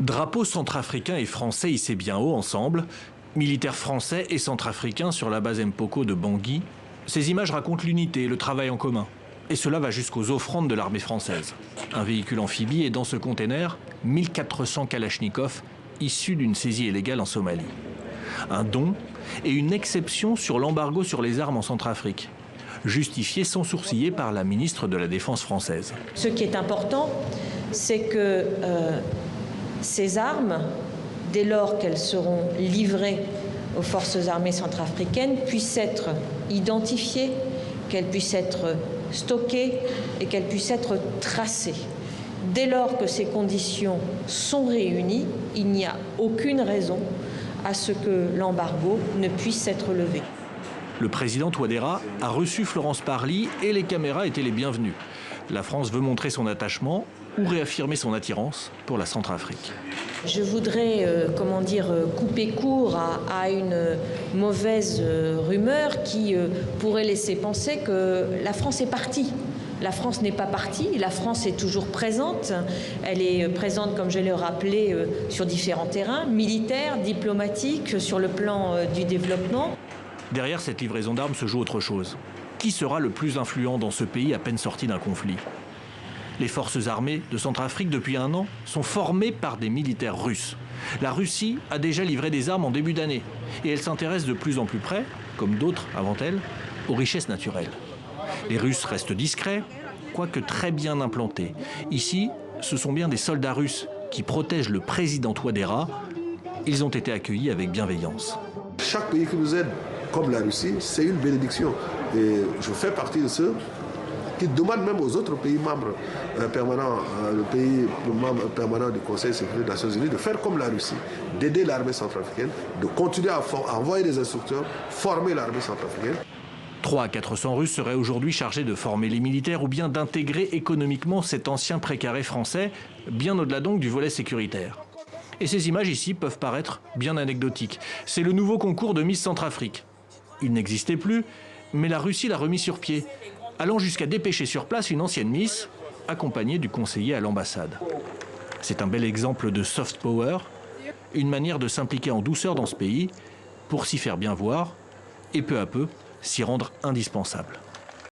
Drapeaux centrafricains et français hissés bien haut ensemble, militaires français et centrafricains sur la base Mpoko de Bangui, ces images racontent l'unité et le travail en commun. Et cela va jusqu'aux offrandes de l'armée française. Un véhicule amphibie et dans ce container, 1400 kalachnikovs issus d'une saisie illégale en Somalie. Un don et une exception sur l'embargo sur les armes en Centrafrique, justifié sans sourciller par la ministre de la Défense française. Ce qui est important, c'est que ces armes, dès lors qu'elles seront livrées aux forces armées centrafricaines, puissent être identifiées, qu'elles puissent être stockées et qu'elles puissent être tracées. Dès lors que ces conditions sont réunies, il n'y a aucune raison à ce que l'embargo ne puisse être levé. Le président Touadéra a reçu Florence Parly et les caméras étaient les bienvenues. La France veut montrer son attachement ou réaffirmer son attirance pour la Centrafrique. Je voudrais, couper court à une mauvaise rumeur qui pourrait laisser penser que la France est partie. La France n'est pas partie, la France est toujours présente. Elle est présente, comme je l'ai rappelé, sur différents terrains, militaires, diplomatiques, sur le plan du développement. Derrière cette livraison d'armes se joue autre chose. Qui sera le plus influent dans ce pays à peine sorti d'un conflit? Les forces armées de Centrafrique, depuis un an, sont formées par des militaires russes. La Russie a déjà livré des armes en début d'année et elle s'intéresse de plus en plus près, comme d'autres avant elle, aux richesses naturelles. Les Russes restent discrets, quoique très bien implantés. Ici, ce sont bien des soldats russes qui protègent le président Touadéra. Ils ont été accueillis avec bienveillance. Chaque pays qui nous aide, comme la Russie, c'est une bénédiction. Et je fais partie de ceux qui demandent même aux autres pays membres permanents, le pays membre permanent du Conseil de sécurité des Nations Unies, de faire comme la Russie, d'aider l'armée centrafricaine, de continuer à envoyer des instructeurs, former l'armée centrafricaine. 300 à 400 Russes seraient aujourd'hui chargés de former les militaires ou bien d'intégrer économiquement cet ancien précaré français, bien au-delà donc du volet sécuritaire. Et ces images ici peuvent paraître bien anecdotiques. C'est le nouveau concours de Miss Centrafrique. Il n'existait plus, mais la Russie l'a remis sur pied, allant jusqu'à dépêcher sur place une ancienne Miss, accompagnée du conseiller à l'ambassade. C'est un bel exemple de soft power, une manière de s'impliquer en douceur dans ce pays pour s'y faire bien voir et peu à peu s'y rendre indispensable.